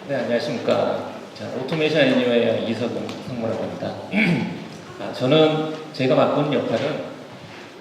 네, 안녕하십니까. 자, 오토메이션 애니웨어 이석은 상무라고 합니다. 저는 제가 맡은 역할은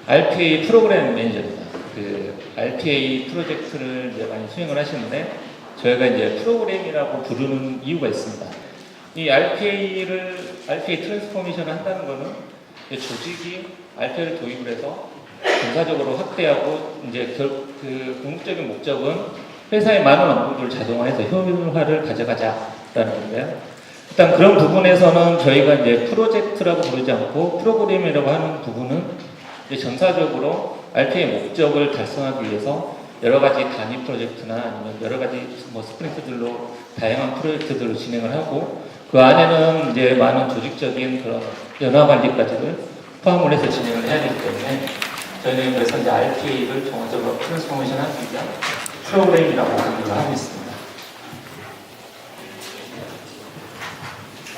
RPA 프로그램 매니저입니다. 그 RPA 프로젝트를 이제 많이 수행을 하시는데 저희가 이제 프로그램이라고 부르는 이유가 있습니다. 이 RPA 트랜스포메이션을 한다는 것은 조직이 RPA를 도입을 해서 군사적으로 확대하고 이제 그 궁극적인 목적은 회사의 많은 업무들을 자동화해서 효율화를 가져가자라는 건데요. 일단 그런 부분에서는 저희가 이제 프로젝트라고 부르지 않고 프로그램이라고 하는 부분은 이제 전사적으로 RPA의 목적을 달성하기 위해서 여러 가지 단위 프로젝트나 아니면 여러 가지 스프린트들로 다양한 프로젝트들을 진행을 하고 그 안에는 이제 많은 조직적인 그런 연화 관리까지를 포함을 해서 진행을 해야 되기 때문에 저희는 그래서 이제 RPA를 종합적으로 트랜스포메이션 하기 위한 프로그램이라고 분류를 하고 있습니다.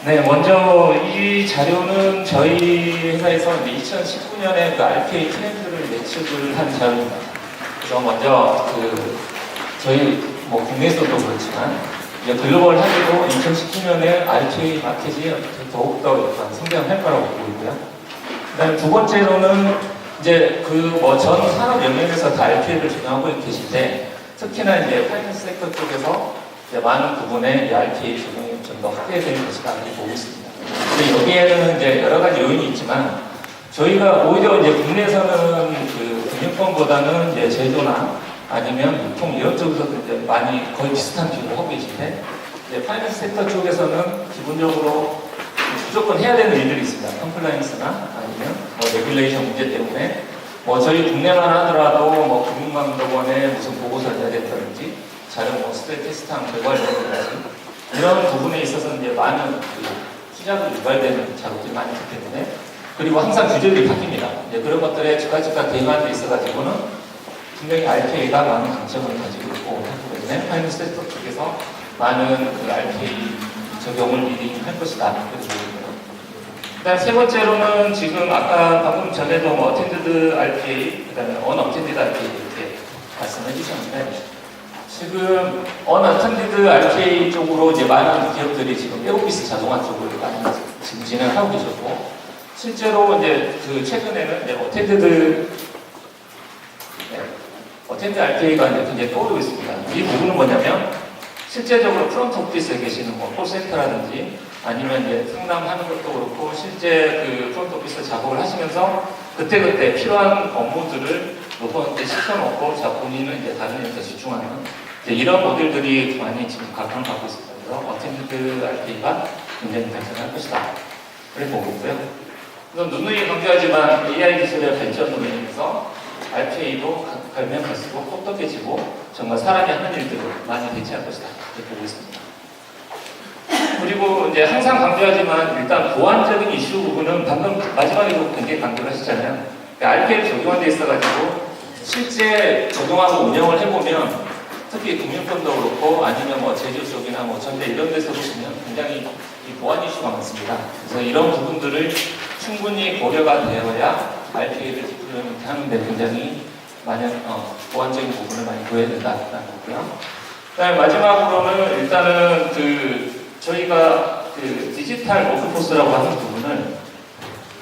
네, 먼저 이 자료는 저희 회사에서 2019년에 그 RPA 트렌드를 예측을 한 자료입니다. 그래서 먼저 저희 국내에서도 그렇지만 글로벌하게도 2019년에 RPA 마켓이 더욱더 성장할 거라고 보고 있고요. 그다음에 두 번째로는 이제 전 산업 영역에서 다 RPA를 적용하고 계신데 특히나 이제 파이낸스 섹터 쪽에서 이제 많은 부분에 RPA 적용이 좀 더 확대될 것이다 이렇게 보고 있습니다. 근데 여기에는 이제 여러 가지 요인이 있지만 저희가 오히려 이제 국내에서는 그 금융권보다는 이제 제조나 아니면 유통 이런 쪽에서 이제 많이 거의 비슷한 비율을 하고 계신데 이제 파이낸스 섹터 쪽에서는 기본적으로 무조건 해야 되는 일들이 있습니다. 컴플라이언스나 아니면 레귤레이션 문제 때문에 저희 국내만 하더라도 금융감독원에 무슨 보고서를 해야 된다든지 자료 스트레스 테스트한 결과를 이런 부분에 있어서 이제 많은 투자도 유발되는 작업들이 많이 있기 때문에 그리고 항상 규제들이 바뀝니다. 이제 그런 것들에 즉각 대응할 때 있어가지고는 분명히 RPA가 많은 강점을 가지고 있고 하기 때문에 파이낸스 섹터 쪽에서 많은 RPA 적용을 미리 할 것이다. 그다음 세 번째로는 지금 아까 방금 전에도 어텐디드 RPA, 그다음에 언어텐디드 RPA 이렇게 말씀해 주셨는데 지금 언어텐디드 RPA 쪽으로 이제 많은 기업들이 지금 백오피스 자동화 쪽으로 많이 지금 진행을 하고 계셨고 실제로 이제 최근에는 이제 어텐디드 RPA가 이제 굉장히 떠오르고 있습니다. 이 부분은 뭐냐면 실제적으로 프론트 오피스에 계시는 콜센터라든지 아니면 이제 상담하는 것도 그렇고 실제 프론트 오피스 작업을 하시면서 그때그때 필요한 업무들을 로봇한테 시켜놓고 본인은 이제 다른 일에 집중하는 이런 모델들이 많이 지금 각광을 받고 있습니다. 그래서 어텐디드 RPA가 굉장히 발전할 것이다. 그렇게 보고 있고요. 그래서 누누이 강조하지만 AI 기술의 발전으로 인해서 RPA도 가면 갈수록 똑똑해지고 정말 사람이 하는 일들을 많이 대체할 것이다. 이렇게 보고 있습니다. 그리고 이제 항상 강조하지만 일단 보안적인 이슈 부분은 방금 마지막에도 굉장히 강조를 하셨잖아요. RPA를 적용한 데 있어가지고 실제 적용하고 운영을 해보면 특히 금융권도 그렇고 아니면 제조 쪽이나 전대 이런 데서 보시면 굉장히 보안 이슈가 많습니다. 그래서 이런 부분들을 충분히 고려가 되어야 RPA를 디플로이먼트 하는데 굉장히 보안적인 부분을 많이 보여야 된다는 거고요. 그다음에 마지막으로는 일단은 저희가 디지털 워크포스라고 하는 부분을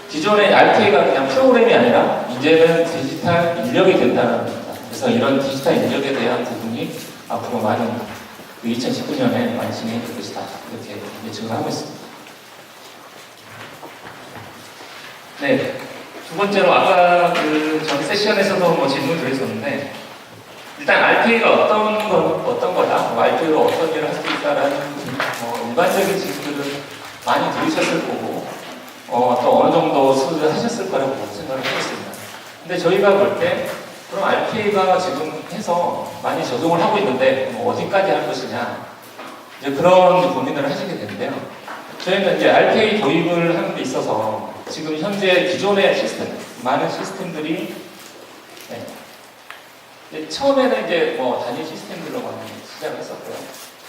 기존의 RPA가 그냥 프로그램이 아니라 이제는 디지털 인력이 된다는 겁니다. 그래서 이런 디지털 인력에 대한 부분이 앞으로 많은 2019년에 많이 진행될 것이다. 이렇게 예측을 하고 있습니다. 네. 두 번째로 아까 전 세션에서도 질문 드렸었는데 일단 RPA가 어떤 거다, RPA로 어떤 일을 할 수 있다라는 일반적인 질문들을 많이 들으셨을 거고 또 어느 정도 수술을 하셨을 거라고 생각을 하겠습니다. 근데 저희가 볼 때 그럼 RPA가 지금 해서 많이 적용을 하고 있는데 어디까지 할 것이냐 이제 그런 고민을 하시게 되는데요. 저희는 이제 RPA 도입을 하는 데 있어서 지금 현재 기존의 시스템, 많은 시스템들이 처음에는 이제 단위 시스템들로 많이 시작을 했었고요.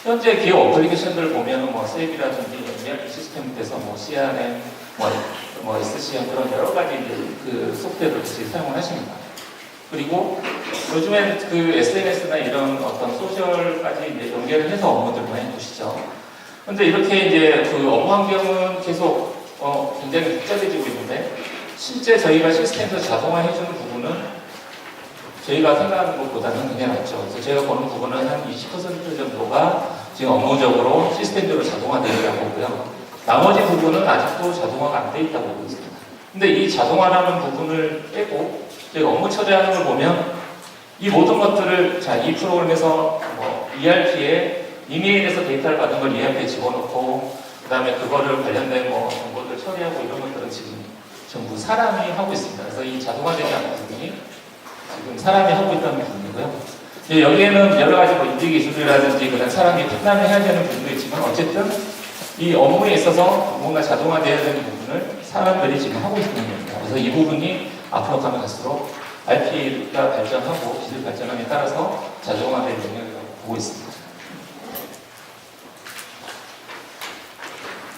현재 기업 어플리케이션들을 보면 세이비라든지 ERP 시스템에서 CRM, SCM 그런 여러 가지 소프트웨어를 같이 사용을 하십니다. 그리고 요즘엔 SNS나 이런 어떤 소셜까지 연결을 해서 업무들을 많이 보시죠. 근데 이렇게 이제 그 업무 환경은 계속 굉장히 복잡해지고 있는데 실제 저희가 시스템에서 자동화해주는 부분은 저희가 생각하는 것보다는 굉장히 낮죠. 그래서 제가 보는 부분은 한 20% 정도가 지금 업무적으로 시스템적으로 자동화되어가고 있고요. 나머지 부분은 아직도 자동화가 안 돼 있다고 보고 있습니다. 근데 이 자동화라는 부분을 빼고 저희가 업무 처리하는 걸 보면 이 모든 것들을 이 프로그램에서 ERP에 이메일에서 데이터를 받은 걸 ERP에 집어넣고 그 다음에 그거를 관련된 정보를 처리하고 이런 것들은 지금 전부 사람이 하고 있습니다. 그래서 이 자동화되지 않은 부분이 지금 사람이 하고 있다는 부분이고요. 여기에는 여러 가지 인지 기술이라든지 그다음 사람이 판단을 해야 되는 부분도 있지만 어쨌든 이 업무에 있어서 뭔가 자동화되어야 되는 부분을 사람들이 지금 하고 있는 겁니다. 그래서 이 부분이 앞으로 가면 갈수록 RP가 발전하고 기술 발전함에 따라서 자동화될 영역이라고 보고 있습니다.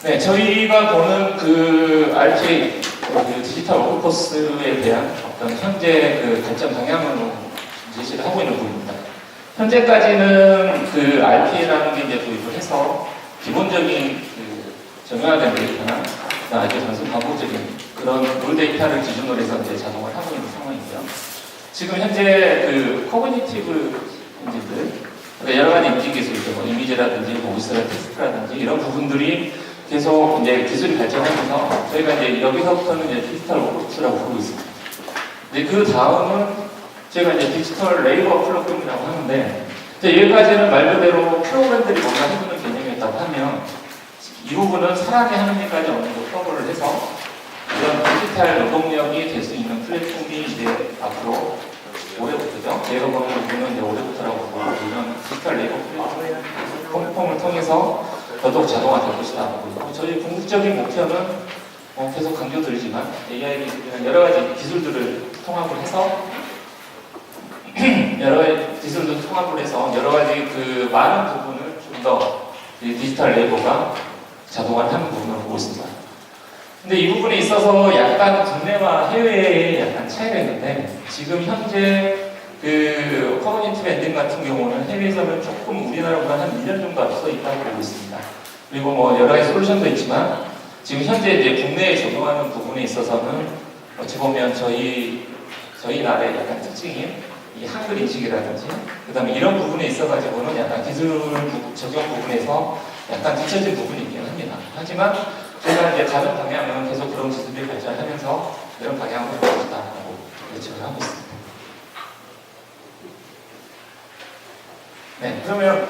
네, 저희가 보는 그 RPA 그 디지털 워크포스에 대한 어떤 현재 그 발전 방향으로 제시를 하고 있는 부분입니다. 현재까지는 그 RPA라는 게 이제 도입을 해서 기본적인 그 정형화된 데이터나 아주 단순 반복적인 그런 롤 데이터를 기준으로 해서 이제 자동화를 하고 있는 상황이고요. 지금 현재 그 코그니티브 인지들, 그러니까 여러 가지 인지 기술들, 이미지라든지 보이스라든지 텍스트라든지 이런 부분들이 계속 이제 기술이 발전하면서 저희가 이제 여기서부터는 이제 디지털 워크포스라고 부르고 있습니다. 이제 그 다음은 제가 이제 디지털 레이버 플랫폼이라고 하는데 여기까지는 말 그대로 프로그램들이 뭔가 해주는 개념이었다고 하면 이 부분은 사람이 하는 일까지 어느 정도 커버를 해서 이런 디지털 노동력이 될 수 있는 플랫폼이 이제 앞으로 올해부터죠. 제가 보는 부분은 이제 올해부터라고 보고 이런 디지털 레이버 플랫폼을 통해서 더더욱 자동화될 것이다. 저희 궁극적인 목표는 계속 강조드리지만 AI 기술이나 여러 가지 기술들을 통합을 해서 여러 가지 그 많은 부분을 좀 더 디지털 레이버가 자동화를 하는 부분으로 보고 있습니다. 근데 이 부분에 있어서 약간 국내와 해외에 약간 차이가 있는데 지금 현재 그 커뮤니티 엔딩 같은 경우는 해외에서는 조금 우리나라보다 한 1년 정도 앞서 있다고 보고 있습니다. 그리고 여러 가지 솔루션도 있지만 지금 현재 이제 국내에 적용하는 부분에 있어서는 어찌 보면 저희 나라의 약간 특징인 이 한글 인식이라든지 그다음에 이런 부분에 있어가지고는 약간 기술 적용 부분에서 약간 뒤처진 부분이 있긴 합니다. 하지만 저희가 이제 가는 방향은 계속 그런 기술들이 발전하면서 이런 방향으로 가겠다고 예측을 하고 있습니다. 네, 그러면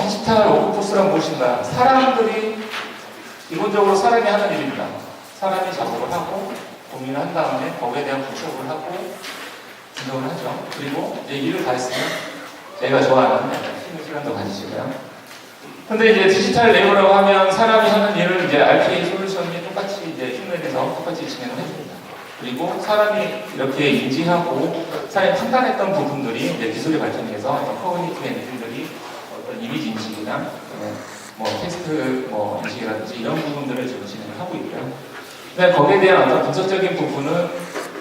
디지털 워크포스란 무엇인가? 사람들이 기본적으로 사람이 하는 일입니다. 사람이 작업을 하고 고민을 한 다음에 거기에 대한 분석을 하고 분석을 하죠. 그리고 이제 일을 다 했으면 제가 좋아하는 쉬는 시간도 가지시고요. 근데 이제 디지털 레이버라고 하면 사람이 하는 일을 이제 RPA 솔루션이 똑같이 이제 휴면에서 똑같이 진행을 해줍니다. 그리고 사람이 이렇게 인지하고 사람이 판단했던 부분들이 이제 기술이 발전해서 어떤 커뮤니티 엔진들이 어떤 이미지 인식이나 텍스트 인식이라든지 이런 부분들을 지금 진행을 하고 있고요. 근데 거기에 대한 어떤 분석적인 부분은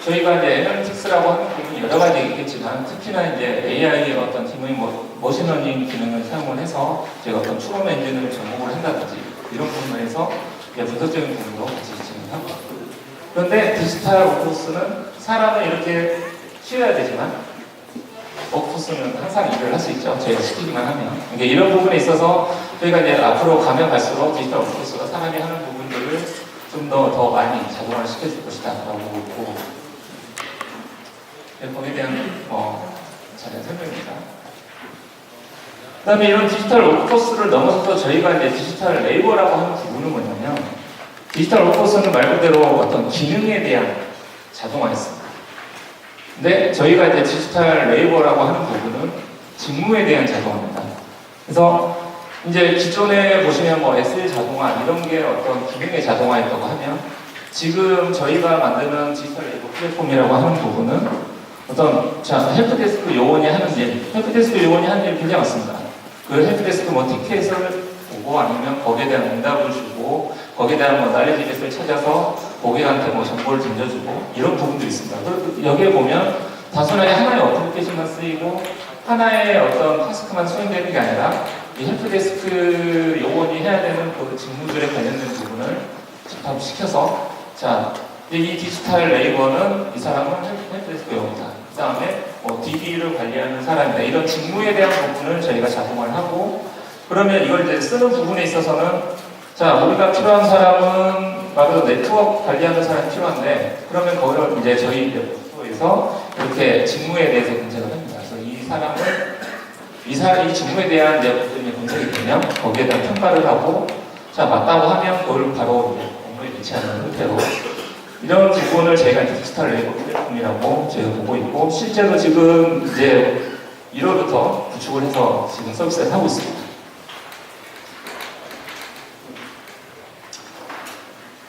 저희가 이제 애널리틱스라고 하는 부분이 여러 가지 있겠지만 특히나 이제 AI의 어떤 팀의 머신러닝 기능을 사용을 해서 제가 어떤 추론 엔진을 접목을 한다든지 이런 부분에서 분석적인 부분도 같이 진행하고 있습니다. 그런데 디지털 워크포스는 사람은 이렇게 쉬어야 되지만 워크포스는 항상 일을 할 수 있죠. 저희가 시키기만 하면. 그러니까 이런 부분에 있어서 저희가 이제 앞으로 가면 갈수록 디지털 워크포스가 사람이 하는 부분들을 좀 더 많이 자동화를 시켜줄 것이다 라고 보고 거기에 대한 자세한 설명입니다. 그 다음에 이런 디지털 워크포스를 넘어서 저희가 이제 디지털 레이버라고 하는 부분은 뭐냐면 디지털 워크포스는 말 그대로 어떤 기능에 대한 자동화였습니다. 근데 저희가 이제 디지털 레이버라고 하는 부분은 직무에 대한 자동화입니다. 그래서 이제 기존에 보시면 SL 자동화 이런 게 어떤 기능의 자동화였다고 하면 지금 저희가 만드는 디지털 레이버 플랫폼이라고 하는 부분은 어떤 헬프데스크 요원이 하는 일, 헬프데스크 요원이 하는 일 굉장히 많습니다. 그 헬프데스크 티켓을 보고 아니면 거기에 대한 응답을 주고 거기에 대한 날리지 베이스를 찾아서 고객한테 정보를 던져주고 이런 부분도 있습니다. 그리고 여기에 보면 단순하게 하나의 어플리케이션만 쓰이고 하나의 어떤 타스크만 수행되는 게 아니라 이 헬프데스크 요원이 해야 되는 접합시켜서 자, 이 디지털 레이버는 이 사람은 헬프데스크 용이다. 그 다음에 뭐 DB를 관리하는 사람이다. 이런 직무에 대한 부분을 저희가 작동을 하고 그러면 이걸 이제 쓰는 부분에 있어서는 자, 우리가 필요한 사람은 말 그대로 네트워크 관리하는 사람이 필요한데 그러면 그걸 이제 저희 부서에서 이렇게 직무에 대해서 검색을 합니다. 그래서 이 직무에 대한 이제 검색이 되면 거기에 대한 평가를 하고 자, 맞다고 하면 그걸 바로 업무에 배치하는 형태로 이런 부분을 저희가 디지털 레이버 플랫폼이라고 저희가 보고 있고 실제로 지금 이제 1월부터 구축을 해서 지금 서비스를 하고 있습니다.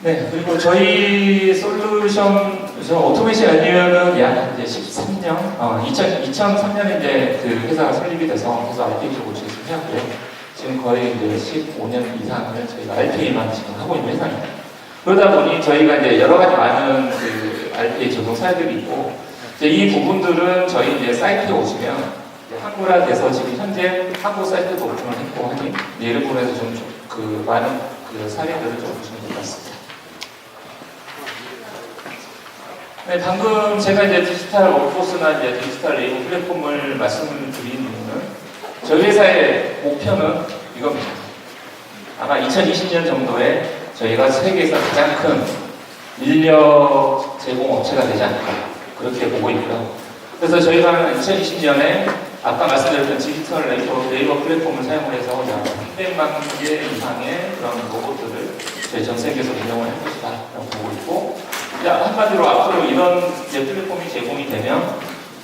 네, 그리고 저희 솔루션 오토메이션 아니면은 약 이제 13년, 2003년에 이제 그 회사가 설립이 돼서 RPA 쪽으로 진행하고요. 지금 거의 이제 15년 이상을 저희가 RPA만 지금 하고 있는 회사입니다. 그러다 보니 저희가 이제 여러 가지 많은 그 RPA 적용 사례들이 있고 이제 이 부분들은 저희 이제 사이트에 오시면 한글화돼서 지금 현재 한국 사이트도 오픈을 했고 하니 이런 부분에서 좀 그 많은 그 사례들을 좀 보시면 될 것 같습니다. 네, 방금 제가 이제 디지털 워크포스나 이제 디지털 레이버 플랫폼을 말씀을 드린 이유는 저희 회사의 목표는 이겁니다. 아마 2020년 정도에 저희가 세계에서 가장 큰 인력 제공 업체가 되지 않을까 그렇게 보고 있고요. 그래서 저희가 2020년에 아까 말씀드렸던 디지털 레이버 플랫폼을 사용을 해서 약 300만 개 이상의 그런 로봇들을 저희 전 세계에서 운영을 할 것이다 라고 보고 있고 한마디로 앞으로 이런 플랫폼이 제공이 되면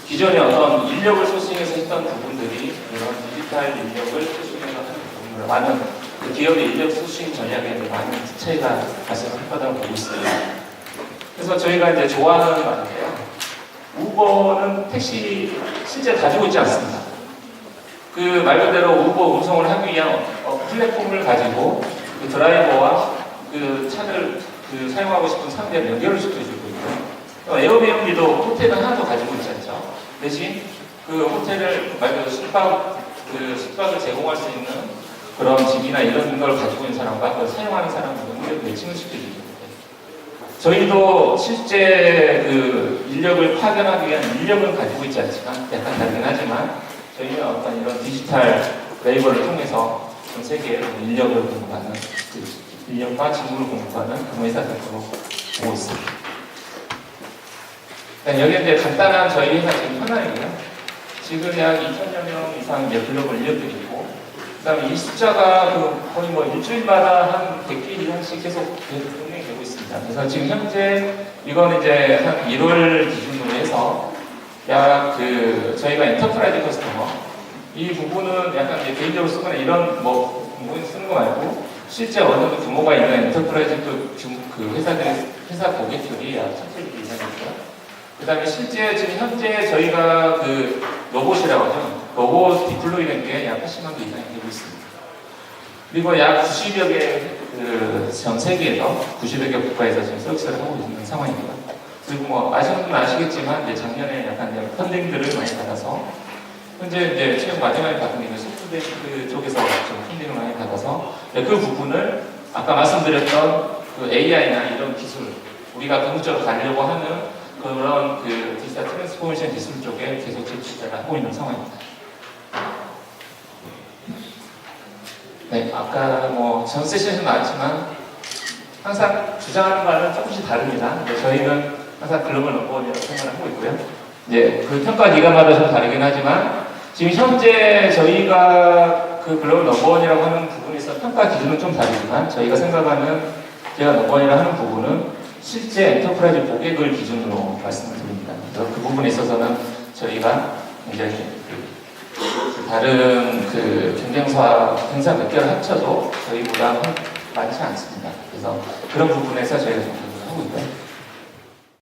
기존에 어떤 인력을 소싱해서 했던 부분들이 이런 디지털 인력을 소싱해서 하는 부분을 많은 그 기업의 인력 소싱 전략에 많은 차이가 발생할 거라고 보고 있습니다. 그래서 저희가 이제 좋아하는 말인데요. 우버는 택시 실제 가지고 있지 않습니다. 그 말 그대로 우버 운송을 하기 위한 플랫폼을 가지고 그 드라이버와 그 차를 그 사용하고 싶은 상대를 연결을 시켜주고 있고요. 에어비앤비도 호텔은 하나도 가지고 있지 않죠. 대신 그 호텔을 말 그대로 숙박을 제공할 수 있는 그런 집이나 이런 걸 가지고 있는 사람과 그걸 사용하는 사람을 매칭을 시켜주죠. 저희도 실제 그 인력을 파견하기 위한 인력을 가지고 있지 않지만 약간 다르긴 하지만 저희는 어떤 이런 디지털 레이버를 통해서 전 세계에 인력을 공급하는 인력과 직무를 공급하는 그런 회사 대표로 보고 있습니다. 여기 이제 간단한 저희 회사 지금 현황이고요. 지금 약 2,000여 명 이상 글로벌 인력들이 있고 그 다음에 이 숫자가 거의 뭐 일주일마다 한 100개 이상씩 계속 운영이 되고 있습니다. 그래서 지금 현재 이건 이제 한 1월 기준으로 해서 약 저희가 엔터프라이즈 커스터머 이 부분은 약간 이제 개인적으로 쓰거나 이런 뭐 부분 쓰는 거 말고 실제 어느 정도 규모가 있는 엔터프라이즈 그 회사 고객들이 약 1,000개 이상이고요. 그 다음에 실제 지금 현재 저희가 그 로봇이라고 하죠. 로봇 디플로이 된 게 약 80만 개 이상이 되고 있습니다. 그리고 약 90여 개 전 세계에서 90여 개 국가에서 지금 서비스를 하고 있는 상황입니다. 그리고 뭐 아시는 분은 아시겠지만 이제 작년에 약간 이제 펀딩들을 많이 받아서 현재 이제 최근 마지막에 받은 게 소프트뱅크 쪽에서 좀 펀딩을 많이 받아서 그 부분을 아까 말씀드렸던 그 AI나 이런 기술 우리가 궁극적으로 가려고 하는 그런 그 디지털 트랜스포메이션 기술 쪽에 계속 제출을 하고 있는 상황입니다. 네, 아까 뭐 전 세션에서 나왔지만 항상 주장하는 바는 조금씩 다릅니다. 저희는 항상 글로벌 넘버원이라고 생각을 하고 있고요. 이제 그 평가 기관마다 좀 다르긴 하지만 지금 현재 저희가 그 글로벌 넘버원이라고 하는 부분에서 평가 기준은 좀 다르지만 저희가 생각하는 제가 넘버원이라고 하는 부분은 실제 엔터프라이즈 고객을 기준으로 말씀을 드립니다. 그래서 그 부분에 있어서는 저희가 굉장히 다른 그 경쟁사 몇 개를 합쳐도 저희보다 많지 않습니다. 그래서 그런 부분에서 저희가 좀 하고 있고요.